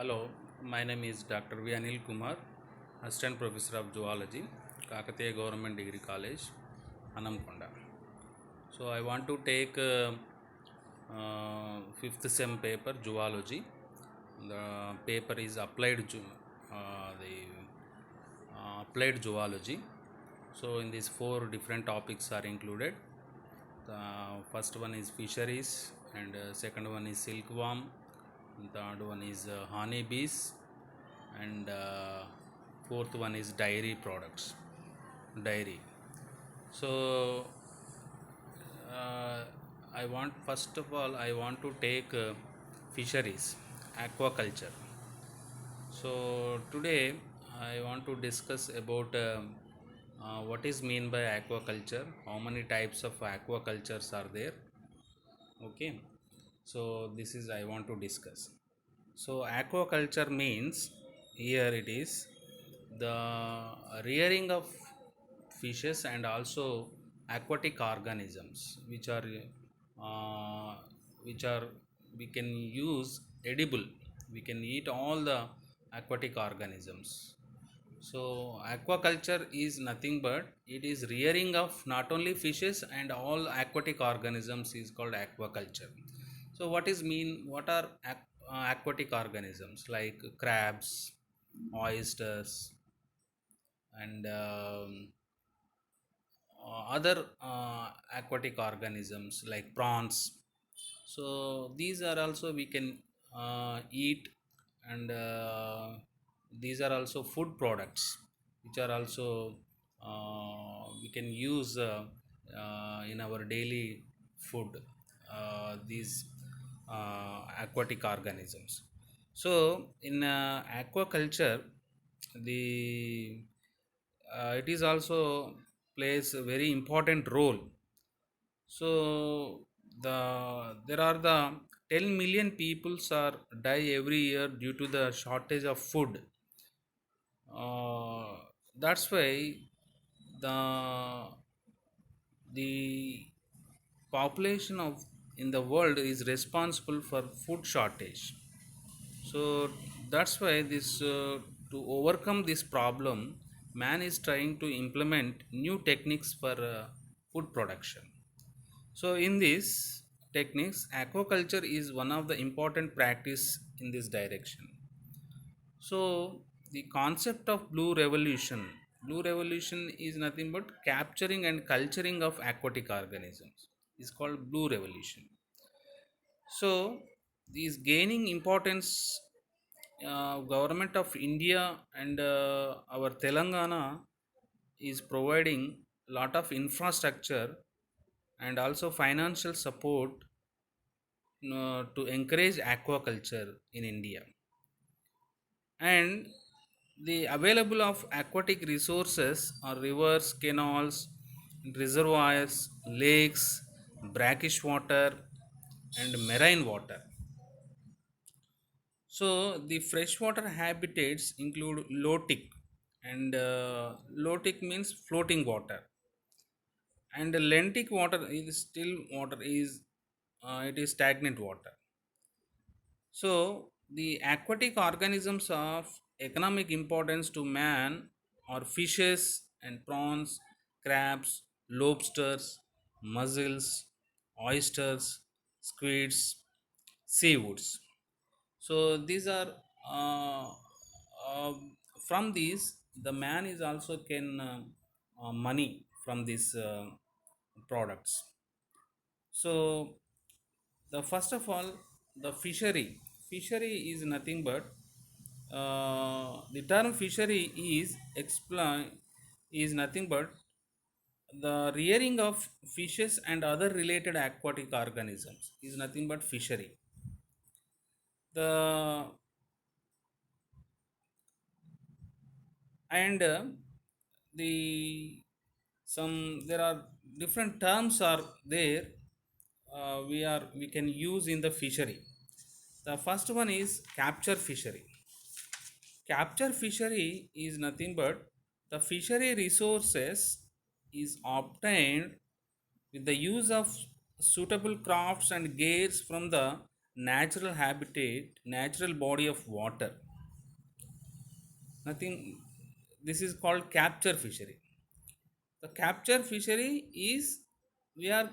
Hello, my name is Dr. V. Anil Kumar, Assistant Professor of Zoology, Kakatiya Government Degree College, Anamkonda. So I want to take fifth sem paper Zoology. The paper is applied zoology. So in these four different topics are included. The first one is fisheries, and second one is silkworm. Third one is honey bees, and fourth one is dairy products. Dairy. So uh, I want first of all I want to take fisheries, aquaculture. So today I want to discuss about what is mean by aquaculture, how many types of aquacultures are there. Okay, so this is I want to discuss. So aquaculture means, here it is, the rearing of fishes and also aquatic organisms uh, which are we can use edible. We can eat all the aquatic organisms. So aquaculture is nothing but it is rearing of not only fishes and all aquatic organisms is called aquaculture. So what is mean? What are aquatic organisms like crabs, oysters, and other aquatic organisms like prawns. So these are also we can eat, and these are also food products which are also we can use in our daily food, these aquatic organisms. So in aquaculture, the it is also plays a very important role. So there are the 10 million peoples are die every year due to the shortage of food. That's why the the population of in the world is responsible for food shortage. So that's why this to overcome this problem, man is trying to implement new techniques for food production. So in these techniques, aquaculture is one of the important practice in this direction. So the concept of blue revolution is nothing but capturing and culturing of aquatic organisms. Is called blue revolution. So is gaining importance. Government of India and our Telangana is providing lot of infrastructure and also financial support to encourage aquaculture in India. And the available of aquatic resources are rivers, canals, reservoirs, lakes, brackish water, and marine water. So the freshwater habitats include lotic, and lotic means floating water, and the lentic water is still water is it is stagnant water. So the aquatic organisms of economic importance to man are fishes and prawns, crabs, lobsters, mussels, oysters, squids, seawoods. So these are uh, uh, from these the man is also can money from these products. So the first of all, the fishery is nothing but the term fishery is nothing but the rearing of fishes and other related aquatic organisms is nothing but fishery. The and the some there are different terms are there, we can use in the fishery. The first one is capture fishery. Capture fishery is nothing but the fishery resources is obtained with the use of suitable crafts and gears from the natural habitat, natural body of water. Nothing. This is called capture fishery. The capture fishery is we are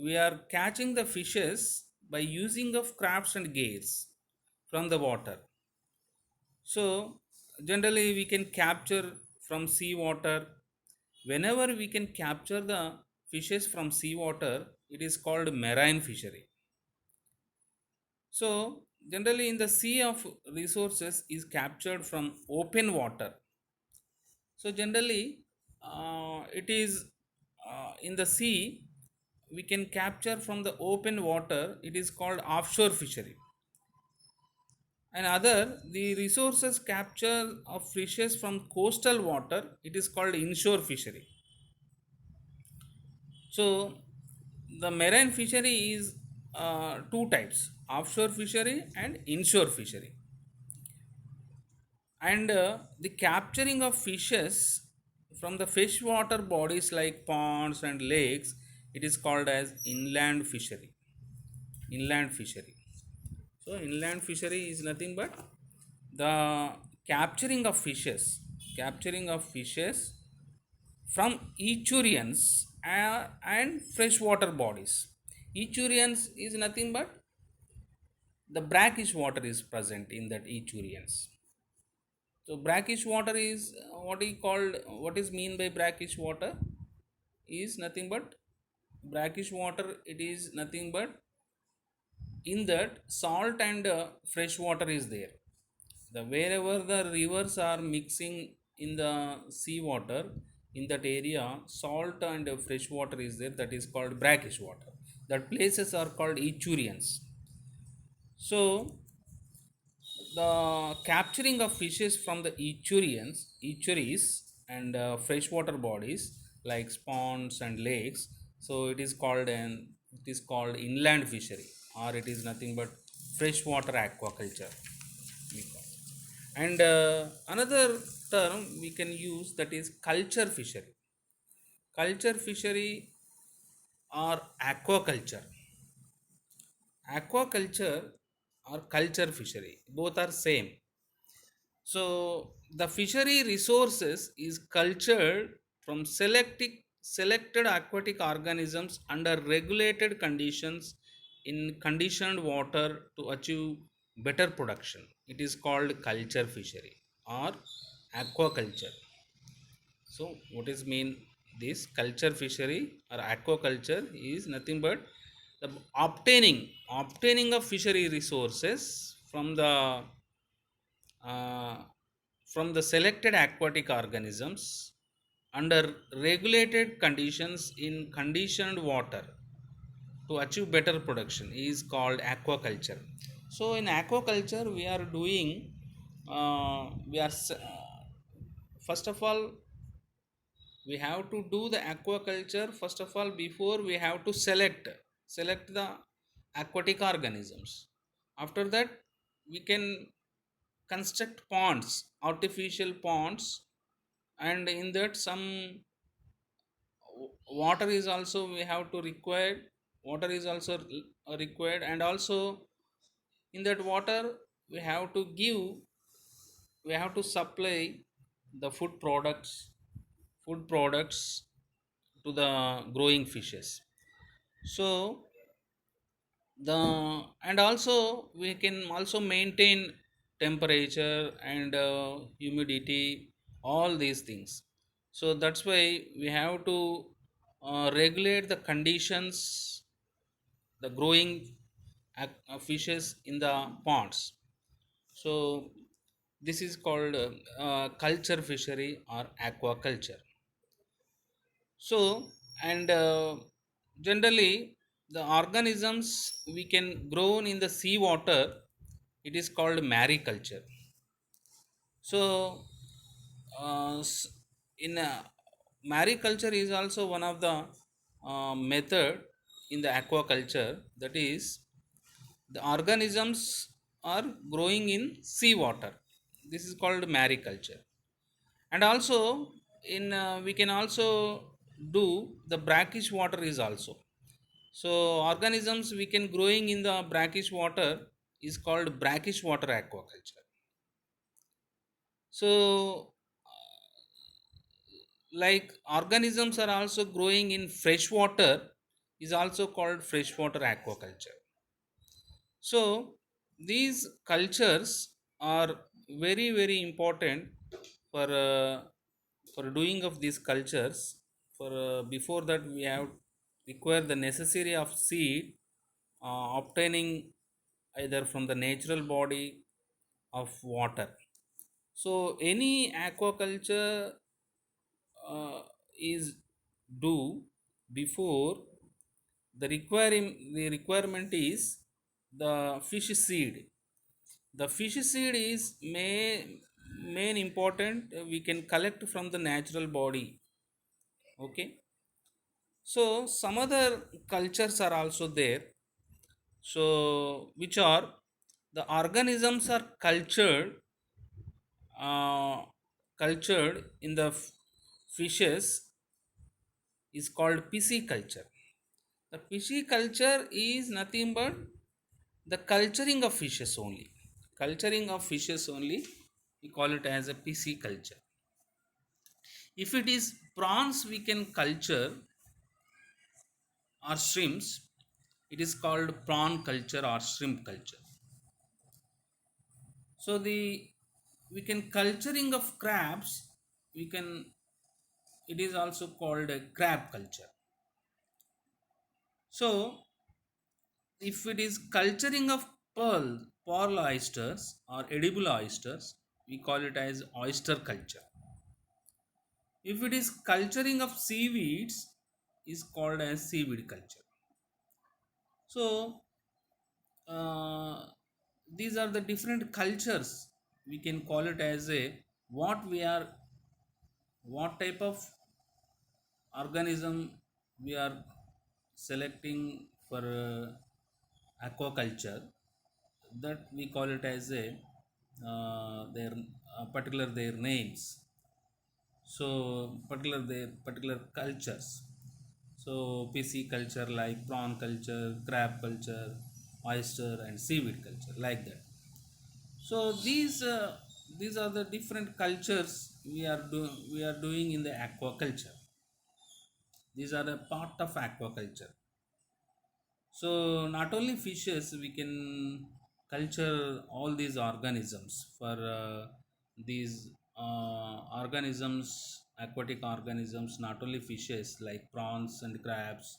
we are catching the fishes by using of crafts and gears from the water. So generally we can capture from sea water. Whenever we can capture the fishes from sea water, it is called marine fishery. So generally in the sea of resources is captured from open water. So generally it is in the sea we can capture from the open water, it is called offshore fishery. And other the resources capture of fishes from coastal water, it is called inshore fishery. So the marine fishery is two types, offshore fishery and inshore fishery. And the capturing of fishes from the freshwater bodies like ponds and lakes, it is called as inland fishery. Inland fishery. So inland fishery is nothing but the capturing of fishes, capturing of fishes from estuarians and freshwater bodies. Estuarians is nothing but the brackish water is present in that estuarians. So brackish water is what he called, what is mean by brackish water is nothing but brackish water, it is nothing but in that salt and fresh water is there. The wherever the rivers are mixing in the sea water, in that area salt and fresh water is there, that is called brackish water. That places are called estuarians. So the capturing of fishes from the estuaries and freshwater bodies like ponds and lakes, so it is called inland fishery, or it is nothing but freshwater aquaculture we call. And another term we can use, that is culture fishery. Culture fishery or aquaculture. Aquaculture or culture fishery, both are same. So the fishery resources is cultured from selected aquatic organisms under regulated conditions in conditioned water to achieve better production. It is called culture fishery or aquaculture. So what is mean this culture fishery or aquaculture is nothing but the obtaining of fishery resources uh, from the selected aquatic organisms under regulated conditions in conditioned water to achieve better production is called aquaculture. So in aquaculture we are doing first of all we have to do the aquaculture. First of all, before we have to select the aquatic organisms. After that we can construct ponds, artificial ponds, and in that some water is also we have to require, water is also required, and also in that water we have to give, we have to supply the food products to the growing fishes. So the, and also we can also maintain temperature and humidity, all these things. So that's why we have to regulate the conditions, the growing fishes in the ponds. So this is called culture fishery or aquaculture. So and generally the organisms we can grow in the sea water, it is called mariculture. So in mariculture is also one of the method in the aquaculture, that is the organisms are growing in sea water. This is called mariculture. And also in we can also do the brackish water is also. So organisms we can growing in the brackish water is called brackish water aquaculture. So like organisms are also growing in fresh water is also called freshwater aquaculture. So these cultures are very important for doing of these cultures. For before that we have require the necessary of seed obtaining either from the natural body of water. So any aquaculture is do before the requirement is the fish seed. The fish seed is main important, we can collect from the natural body. Okay, so some other cultures are also there. So which are the organisms are uh, cultured in the fishes is called pisciculture. The pisciculture is nothing but the culturing of fishes only. Culturing of fishes only, we call it as a pisciculture. If it is prawns, we can culture or shrimps. It is called prawn culture or shrimp culture. So the we can culturing of crabs. We can. It is also called a crab culture. So if it is culturing of pearl oysters or edible oysters, we call it as oyster culture. If it is culturing of seaweeds, is called as seaweed culture. So uh, these are the different cultures. We can call it as a what we are, what type of organism we are selecting for aquaculture, that we call it as a their particular their names. So particular cultures. So PC culture like prawn culture, crab culture, oyster and seaweed culture, like that. So these are the different cultures we are doing in the aquaculture. These are a part of aquaculture. So not only fishes, we can culture all these organisms. For these organisms, aquatic organisms, not only fishes like prawns and crabs.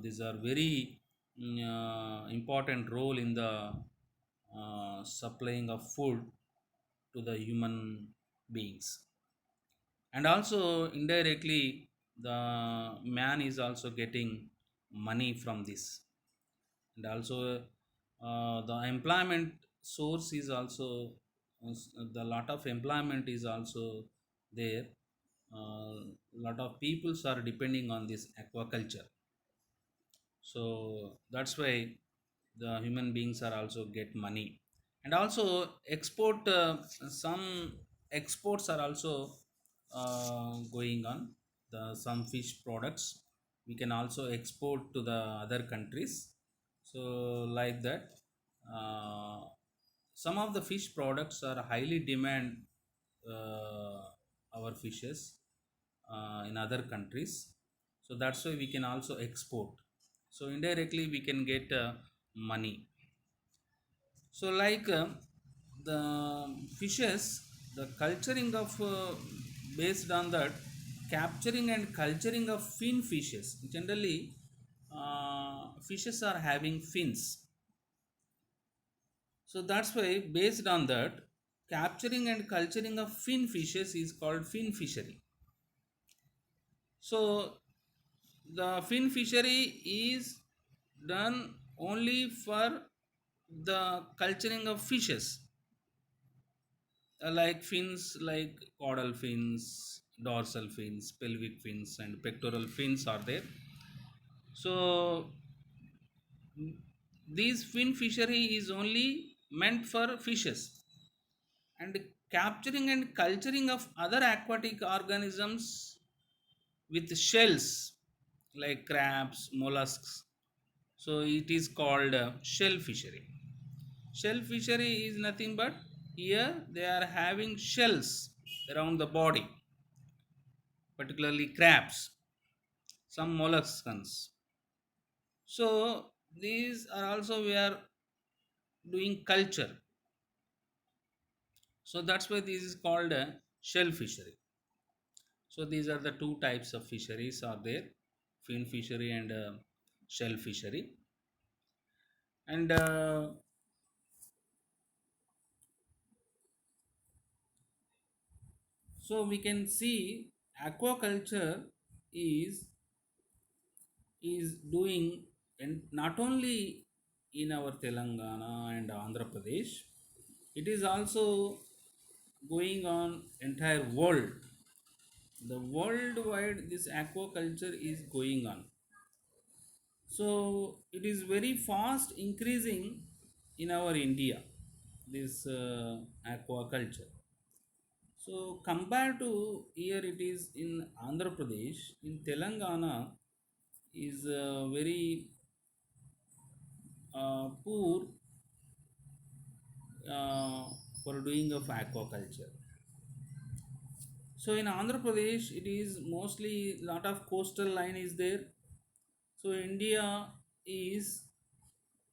These are very important role in the supplying of food to the human beings. And also indirectly the man is also getting money from this. And also the employment source is also the lot of employment is also there. Lot of peoples are depending on this aquaculture. So that's why the human beings are also get money. And also export, some exports are also going on. The some fish products we can also export to the other countries. So like that, uh, some of the fish products are highly demand, uh, our fishes in other countries. So that's why we can also export. So indirectly we can get money. So like the fishes, the culturing of based on that, capturing and culturing of fin fishes. Generally fishes are having fins. So that's why based on that, capturing and culturing of fin fishes is called fin fishery. So the fin fishery is done only for the culturing of fishes, like fins like caudal fins, dorsal fins, pelvic fins and pectoral fins are there. So these fin fishery is only meant for fishes. And capturing and culturing of other aquatic organisms with shells, like crabs, mollusks. So it is called shell fishery. Shell fishery is nothing but here they are having shells around the body, particularly crabs, some mollusks. So these are also we are doing culture. So that's why this is called a shell fishery. So these are the two types of fisheries are there, fin fishery and shell fishery. And so we can see aquaculture is doing, and not only in our Telangana and Andhra Pradesh, it is also going on entire world. The worldwide this aquaculture is going on. So it is very fast increasing in our India, this aquaculture. So compared to here it is in Andhra Pradesh, in Telangana is very poor uh, for doing of aquaculture. So in Andhra Pradesh, it is mostly lot of coastal line is there. So India is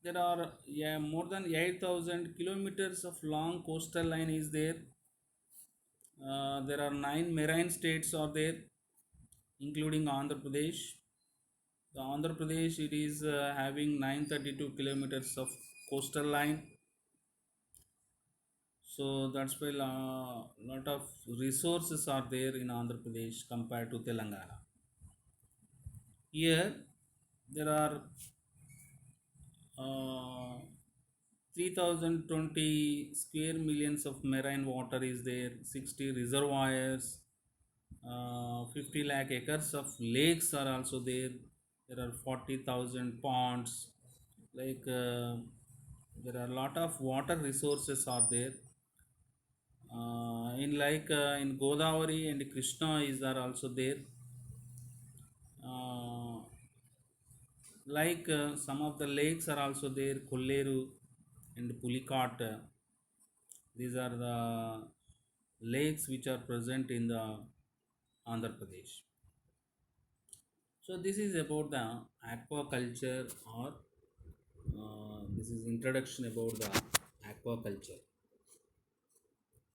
there are, yeah, more than 8,000 kilometers of long coastal line is there. There are nine marine states are there, including Andhra Pradesh. The Andhra Pradesh it is having 932 kilometers of coastal line. So that's why lot of resources are there in Andhra Pradesh compared to Telangana. Here there are uh, 3020 square millions of marine water is there, 60 reservoirs, 50 lakh acres of lakes are also there. There are 40,000 ponds. Like there are a lot of water resources are there. In like in Godavari and Krishna is are also there. Uh, like some of the lakes are also there, Kolleru and Pulikat. These are the lakes which are present in the Andhra Pradesh. So this is about the aquaculture, or this is introduction about the aquaculture.